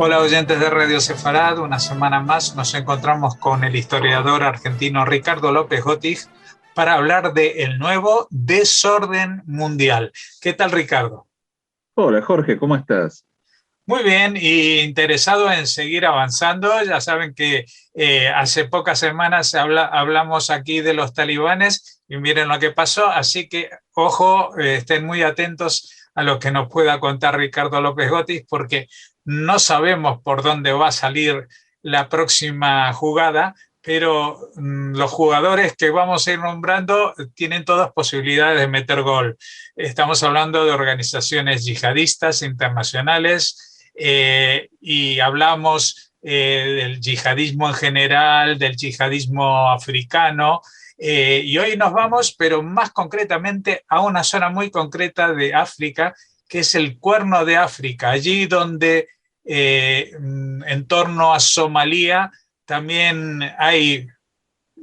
Hola oyentes de Radio Sefarad, una semana más nos encontramos con el historiador argentino Ricardo López Gotig para hablar del nuevo desorden mundial. ¿Qué tal, Ricardo? Hola Jorge, ¿cómo estás? Muy bien, y interesado en seguir avanzando. Ya saben que hace pocas semanas hablamos aquí de los talibanes y miren lo que pasó, así que ojo, estén muy atentos a lo que nos pueda contar Ricardo López Gotis, porque no sabemos por dónde va a salir la próxima jugada, pero los jugadores que vamos a ir nombrando tienen todas posibilidades de meter gol. Estamos hablando de organizaciones yihadistas internacionales, y hablamos del yihadismo en general, del yihadismo africano, y hoy nos vamos, pero más concretamente, a una zona muy concreta de África, que es el Cuerno de África, allí donde en torno a Somalia también hay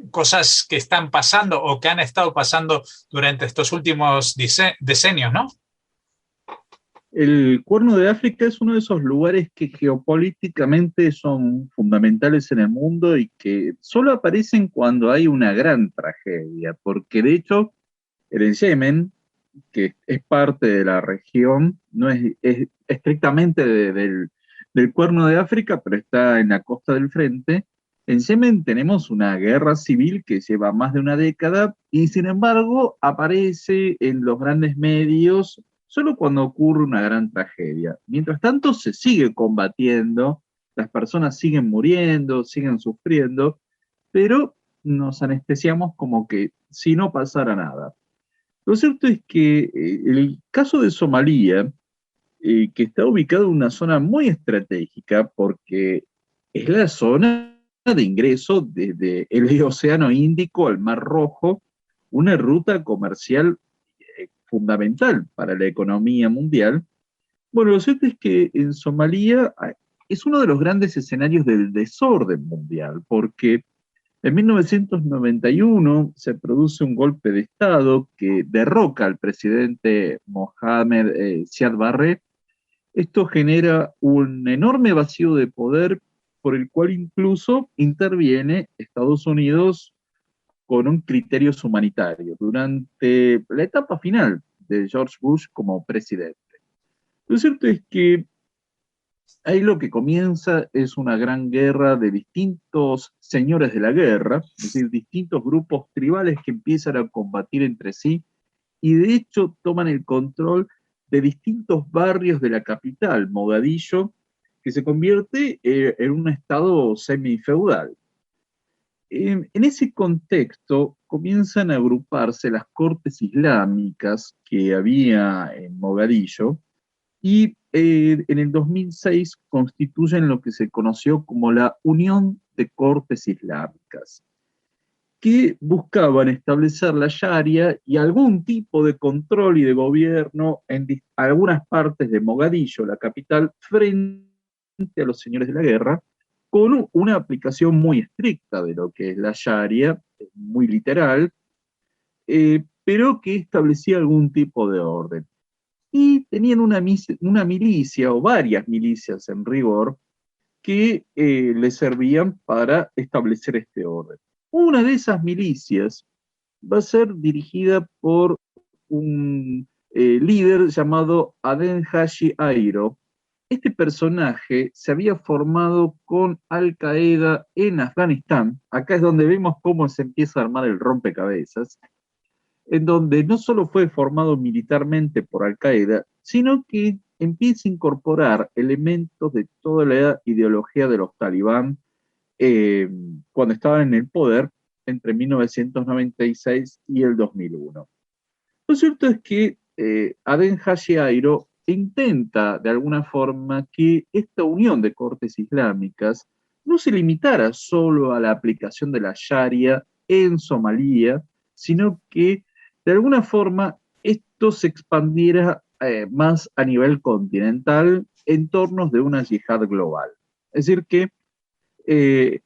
cosas que están pasando o que han estado pasando durante estos últimos decenios, ¿no? El Cuerno de África es uno de esos lugares que geopolíticamente son fundamentales en el mundo y que solo aparecen cuando hay una gran tragedia, porque de hecho el Yemen, que es parte de la región, no es estrictamente del Cuerno de África, pero está en la costa del frente. En Yemen tenemos una guerra civil que lleva más de una década y sin embargo aparece en los grandes medios solo cuando ocurre una gran tragedia. Mientras tanto se sigue combatiendo, las personas siguen muriendo, siguen sufriendo, pero nos anestesiamos como que si no pasara nada. Lo cierto es que el caso de Somalia, que está ubicado en una zona muy estratégica porque es la zona de ingreso desde el Océano Índico al Mar Rojo, una ruta comercial fundamental para la economía mundial. Bueno, lo cierto es que en Somalia es uno de los grandes escenarios del desorden mundial, porque en 1991 se produce un golpe de Estado que derroca al presidente Mohamed Siad Barre. Esto genera un enorme vacío de poder por el cual incluso interviene Estados Unidos con un criterio humanitario durante la etapa final de George Bush como presidente. Lo cierto es que ahí lo que comienza es una gran guerra de distintos señores de la guerra, es decir, distintos grupos tribales que empiezan a combatir entre sí y de hecho toman el control de distintos barrios de la capital, Mogadillo, que se convierte en un estado semifeudal. En ese contexto comienzan a agruparse las cortes islámicas que había en Mogadillo y en el 2006 constituyen lo que se conoció como la Unión de Cortes Islámicas, que buscaban establecer la Sharia y algún tipo de control y de gobierno en algunas partes de Mogadillo, la capital, frente a los señores de la guerra, con una aplicación muy estricta de lo que es la Sharia, muy literal, pero que establecía algún tipo de orden. Y tenían una milicia o varias milicias en rigor que les servían para establecer este orden. Una de esas milicias va a ser dirigida por un líder llamado Aden Hashi Airo. Este personaje se había formado con Al Qaeda en Afganistán. Acá es donde vemos cómo se empieza a armar el rompecabezas, en donde no solo fue formado militarmente por Al Qaeda, sino que empieza a incorporar elementos de toda la ideología de los talibán eh, cuando estaban en el poder entre 1996 y el 2001. Lo cierto es que Aden Hashi Airo intenta de alguna forma que esta unión de cortes islámicas no se limitara solo a la aplicación de la Sharia en Somalia, sino que de alguna forma esto se expandiera más a nivel continental en torno de una yihad global. Es decir, que eh,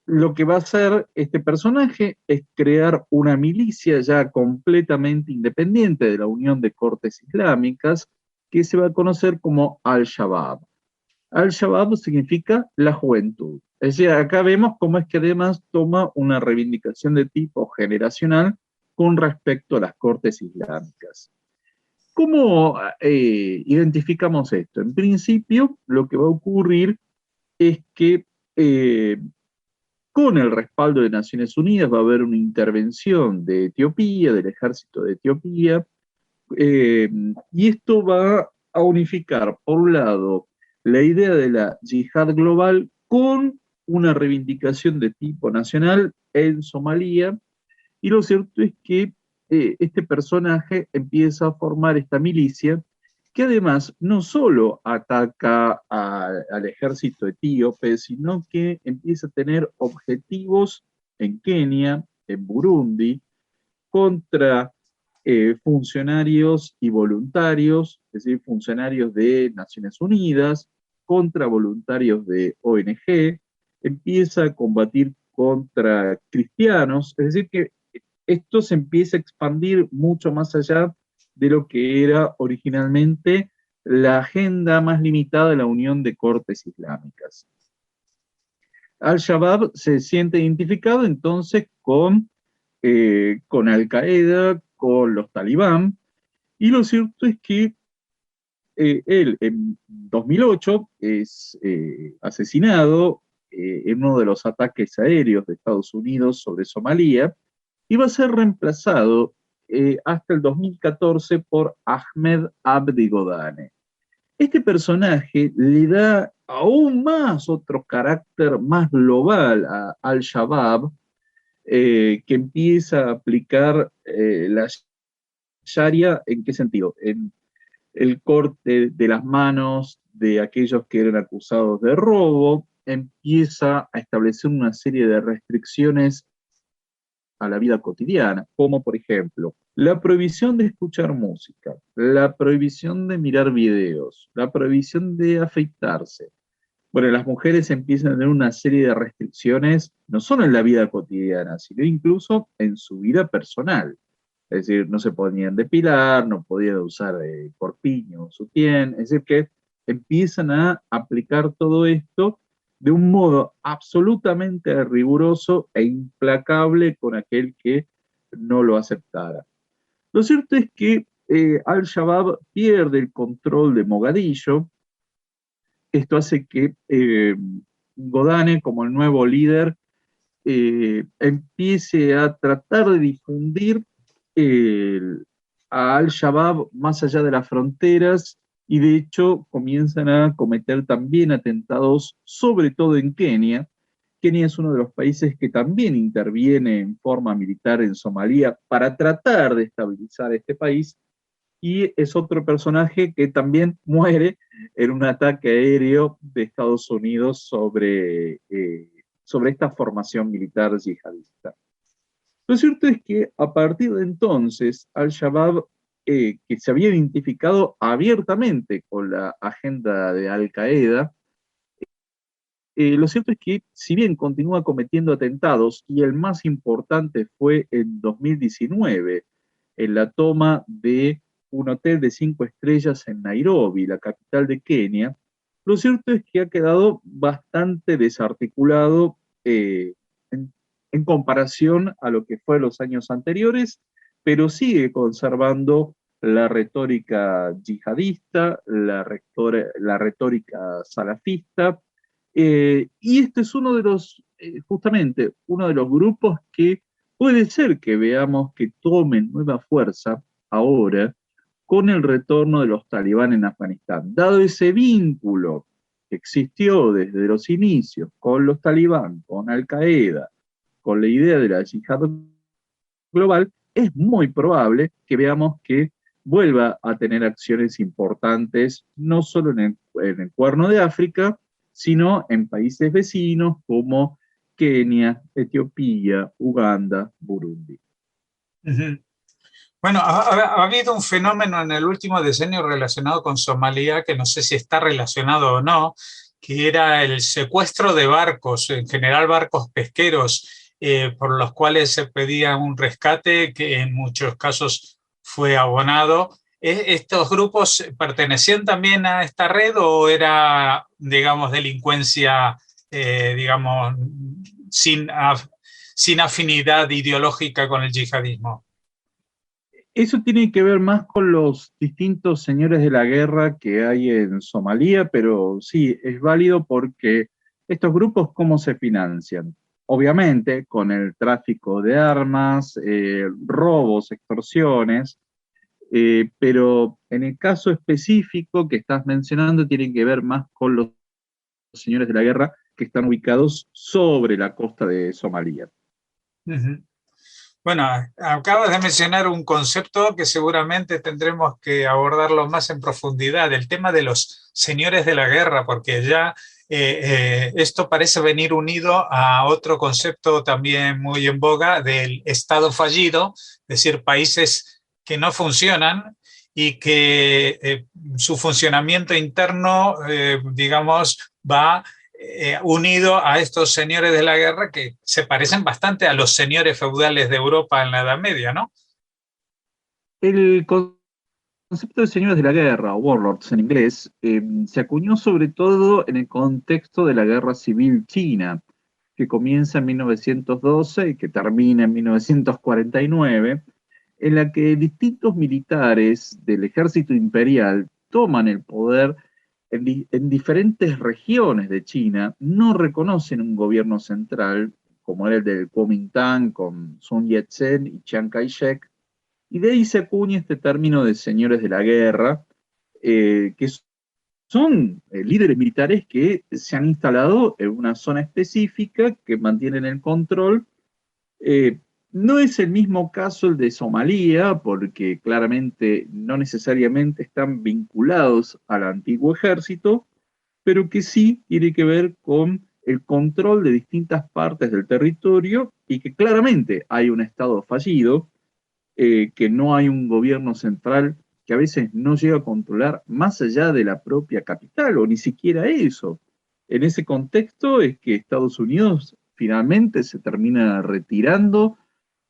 lo que va a hacer este personaje es crear una milicia ya completamente independiente de la Unión de Cortes Islámicas que se va a conocer como Al-Shabaab. Al-Shabaab significa la juventud. Es decir, acá vemos cómo es que además toma una reivindicación de tipo generacional con respecto a las cortes islámicas. ¿Cómo identificamos esto? En principio, lo que va a ocurrir es que con el respaldo de Naciones Unidas va a haber una intervención de Etiopía, del ejército de Etiopía, y esto va a unificar, por un lado, la idea de la yihad global con una reivindicación de tipo nacional en Somalia, y lo cierto es que este personaje empieza a formar esta milicia que además no solo ataca al ejército etíope, sino que empieza a tener objetivos en Kenia, en Burundi, contra funcionarios y voluntarios, es decir, funcionarios de Naciones Unidas, contra voluntarios de ONG, empieza a combatir contra cristianos, es decir, que esto se empieza a expandir mucho más allá de lo que era originalmente la agenda más limitada de la Unión de Cortes Islámicas. Al-Shabaab se siente identificado entonces con Al-Qaeda, con los talibán, y lo cierto es que él en 2008 es asesinado en uno de los ataques aéreos de Estados Unidos sobre Somalia, y va a ser reemplazado hasta el 2014 por Ahmed Abdi Godane. Este personaje le da aún más otro carácter más global a Al-Shabaab, que empieza a aplicar la Sharia. ¿En qué sentido? En el corte de las manos de aquellos que eran acusados de robo, empieza a establecer una serie de restricciones a la vida cotidiana, como por ejemplo la prohibición de escuchar música, la prohibición de mirar videos, la prohibición de afeitarse. Bueno, las mujeres empiezan a tener una serie de restricciones, no solo en la vida cotidiana, sino incluso en su vida personal. Es decir, no se podían depilar, no podían usar corpiño o sutién, es decir, que empiezan a aplicar todo esto de un modo absolutamente riguroso e implacable con aquel que no lo aceptara. Lo cierto es que Al-Shabaab pierde el control de Mogadiscio. Esto hace que Godane, como el nuevo líder, empiece a tratar de difundir a Al-Shabaab más allá de las fronteras, y de hecho comienzan a cometer también atentados, sobre todo en Kenia. Kenia es uno de los países que también interviene en forma militar en Somalia para tratar de estabilizar este país, y es otro personaje que también muere en un ataque aéreo de Estados Unidos sobre esta formación militar yihadista. Lo cierto es que a partir de entonces, Al-Shabaab, que se había identificado abiertamente con la agenda de Al-Qaeda, lo cierto es que si bien continúa cometiendo atentados, y el más importante fue en 2019, en la toma de un hotel de 5 estrellas en Nairobi, la capital de Kenia, lo cierto es que ha quedado bastante desarticulado en comparación a lo que fue los años anteriores, pero sigue conservando la retórica yihadista, la retórica salafista, y este es uno de los, justamente, uno de los grupos que puede ser que veamos que tomen nueva fuerza ahora con el retorno de los talibán en Afganistán. Dado ese vínculo que existió desde los inicios con los talibán, con Al-Qaeda, con la idea de la yihad global, es muy probable que veamos que vuelva a tener acciones importantes, no solo en el Cuerno de África, sino en países vecinos como Kenia, Etiopía, Uganda, Burundi. Uh-huh. Bueno, ha habido un fenómeno en el último decenio relacionado con Somalia, que no sé si está relacionado o no, que era el secuestro de barcos, en general barcos pesqueros, por los cuales se pedía un rescate que en muchos casos fue abonado. ¿estos grupos pertenecían también a esta red o era, digamos, delincuencia, digamos, sin afinidad ideológica con el yihadismo? Eso tiene que ver más con los distintos señores de la guerra que hay en Somalia, pero sí, es válido porque estos grupos, ¿cómo se financian? Obviamente, con el tráfico de armas, robos, extorsiones, pero en el caso específico que estás mencionando, tiene que ver más con los señores de la guerra que están ubicados sobre la costa de Somalia. Uh-huh. Bueno, acabas de mencionar un concepto que seguramente tendremos que abordarlo más en profundidad, el tema de los señores de la guerra, porque ya esto parece venir unido a otro concepto también muy en boga del Estado fallido, es decir, países que no funcionan y que su funcionamiento interno, digamos, va unido a estos señores de la guerra que se parecen bastante a los señores feudales de Europa en la Edad Media, ¿no? El concepto de señores de la guerra, o warlords en inglés, se acuñó sobre todo en el contexto de la Guerra Civil China, que comienza en 1912 y que termina en 1949, en la que distintos militares del ejército imperial toman el poder en diferentes regiones de China, no reconocen un gobierno central, como era el del Kuomintang con Sun Yat-sen y Chiang Kai-shek, y de ahí se acuña este término de señores de la guerra, que son líderes militares que se han instalado en una zona específica, que mantienen el control. No es el mismo caso el de Somalia, porque claramente no necesariamente están vinculados al antiguo ejército, pero que sí tiene que ver con el control de distintas partes del territorio y que claramente hay un Estado fallido, que no hay un gobierno central que a veces no llega a controlar más allá de la propia capital o ni siquiera eso. En ese contexto es que Estados Unidos finalmente se termina retirando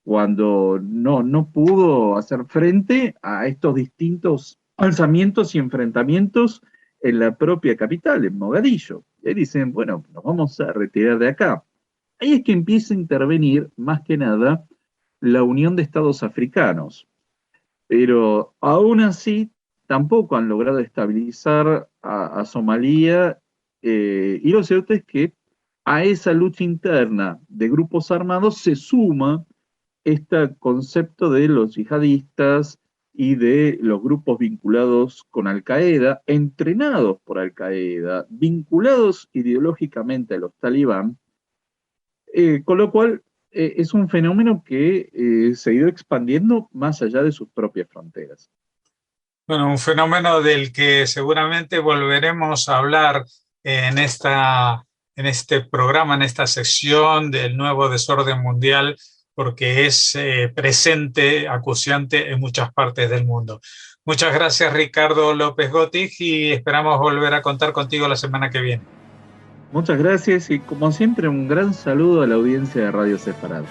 cuando no pudo hacer frente a estos distintos alzamientos y enfrentamientos en la propia capital, en Mogadillo. Y ahí dicen, bueno, nos vamos a retirar de acá. Ahí es que empieza a intervenir, más que nada, la Unión de Estados Africanos. Pero aún así, tampoco han logrado estabilizar a Somalia, y lo cierto es que a esa lucha interna de grupos armados se suma este concepto de los yihadistas y de los grupos vinculados con Al-Qaeda, entrenados por Al-Qaeda, vinculados ideológicamente a los talibán, con lo cual es un fenómeno que se ha ido expandiendo más allá de sus propias fronteras. Bueno, un fenómeno del que seguramente volveremos a hablar en este programa, en esta sección del nuevo desorden mundial, porque es presente, acuciante en muchas partes del mundo. Muchas gracias, Ricardo López Gotig, y esperamos volver a contar contigo la semana que viene. Muchas gracias y como siempre un gran saludo a la audiencia de Radio Sefarad.